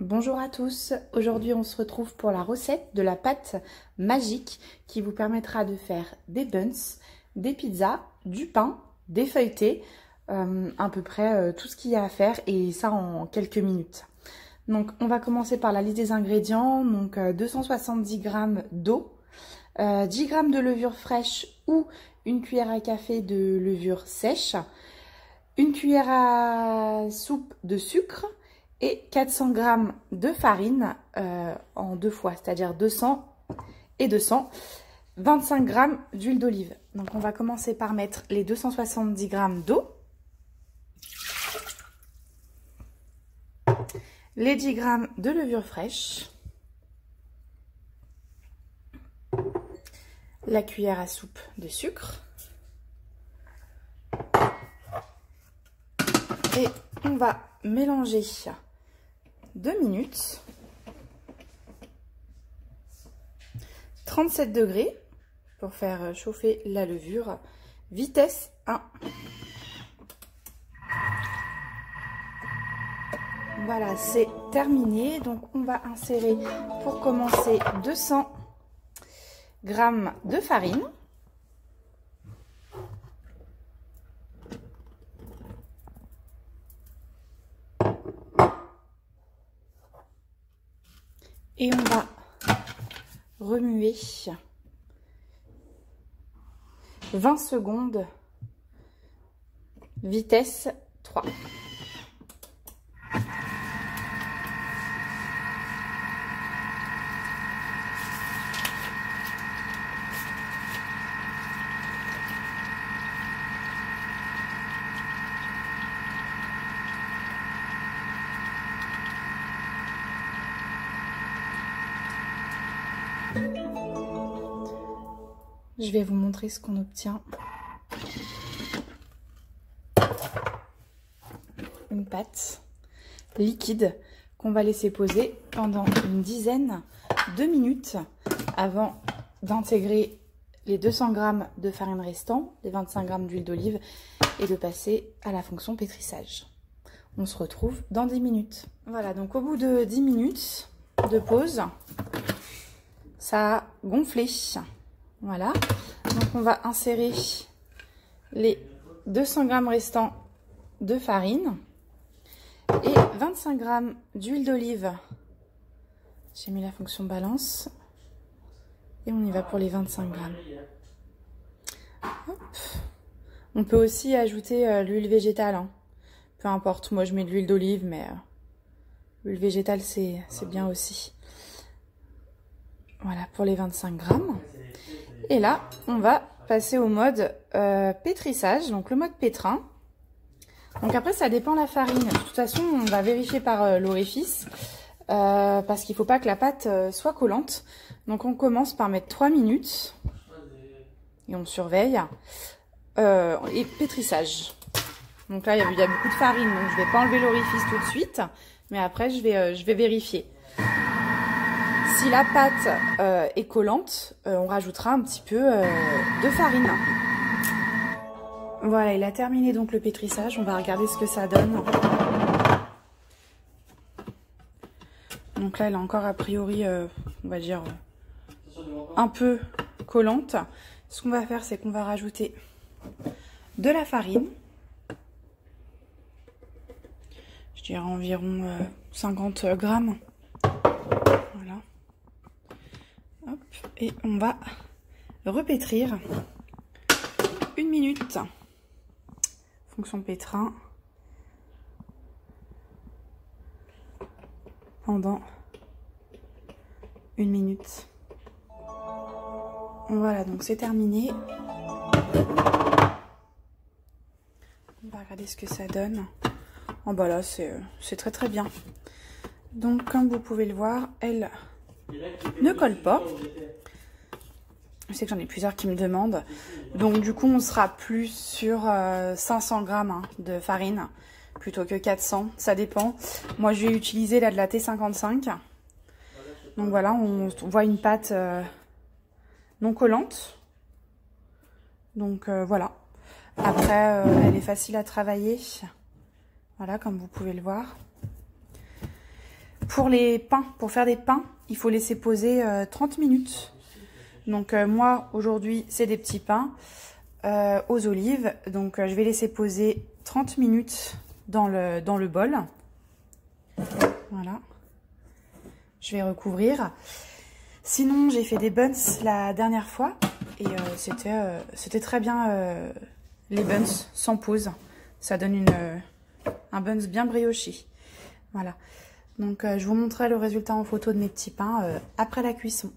Bonjour à tous, aujourd'hui on se retrouve pour la recette de la pâte magique qui vous permettra de faire des buns, des pizzas, du pain, des feuilletés, à peu près tout ce qu'il y a à faire et ça en quelques minutes. Donc on va commencer par la liste des ingrédients, donc 270 g d'eau, 10 g de levure fraîche ou une cuillère à café de levure sèche, une cuillère à soupe de sucre, et 400 g de farine en deux fois, c'est-à-dire 200 et 200, 25 g d'huile d'olive. Donc on va commencer par mettre les 270 g d'eau, les 10 g de levure fraîche, la cuillère à soupe de sucre et on va mélanger 2 minutes, 37 degrés pour faire chauffer la levure, vitesse 1. Voilà, c'est terminé. Donc on va insérer pour commencer 200 g de farine. Et on va remuer 20 secondes, vitesse 3. Je vais vous montrer ce qu'on obtient. Une pâte liquide qu'on va laisser poser pendant une dizaine de minutes avant d'intégrer les 200 g de farine restants, les 25 g d'huile d'olive et de passer à la fonction pétrissage. On se retrouve dans 10 minutes. Voilà, donc au bout de 10 minutes de pause, ça a gonflé. Voilà, donc on va insérer les 200 g restants de farine et 25 g d'huile d'olive. J'ai mis la fonction balance et on y va pour les 25 g. Hop. On peut aussi ajouter l'huile végétale, hein. Peu importe, moi je mets de l'huile d'olive, mais l'huile végétale c'est bien aussi. Voilà pour les 25 g. Et là, on va passer au mode pétrissage, donc le mode pétrin. Donc après, ça dépend de la farine. De toute façon, on va vérifier par l'orifice parce qu'il ne faut pas que la pâte soit collante. Donc on commence par mettre 3 minutes et on surveille. Et pétrissage. Donc là, il y a beaucoup de farine, donc je ne vais pas enlever l'orifice tout de suite. Mais après, je vais vérifier. Si la pâte est collante, on rajoutera un petit peu de farine. Voilà, il a terminé donc le pétrissage. On va regarder ce que ça donne. Donc là, elle est encore a priori, on va dire, un peu collante. Ce qu'on va faire, c'est qu'on va rajouter de la farine. Je dirais environ 50 grammes. Voilà. Hop, et on va repétrir 1 minute. Fonction pétrin. Pendant 1 minute. Voilà, donc c'est terminé. On va regarder ce que ça donne. Oh bah là, c'est très très bien. Donc comme vous pouvez le voir, elle ne colle pas. Je sais que j'en ai plusieurs qui me demandent. Donc du coup, on sera plus sur 500 g hein, de farine plutôt que 400. Ça dépend. Moi, je vais utiliser là de la T55. Donc voilà, on voit une pâte non collante. Donc voilà. Après, elle est facile à travailler. Voilà, comme vous pouvez le voir. pour les pains, pour faire des pains, il faut laisser poser 30 minutes. Donc moi, aujourd'hui, c'est des petits pains aux olives. Donc je vais laisser poser 30 minutes dans le bol. Voilà. Je vais recouvrir. Sinon, j'ai fait des buns la dernière fois. Et c'était très bien les buns sans pause. Ça donne un buns bien brioché. Voilà. Donc je vous montrerai le résultat en photo de mes petits pains après la cuisson.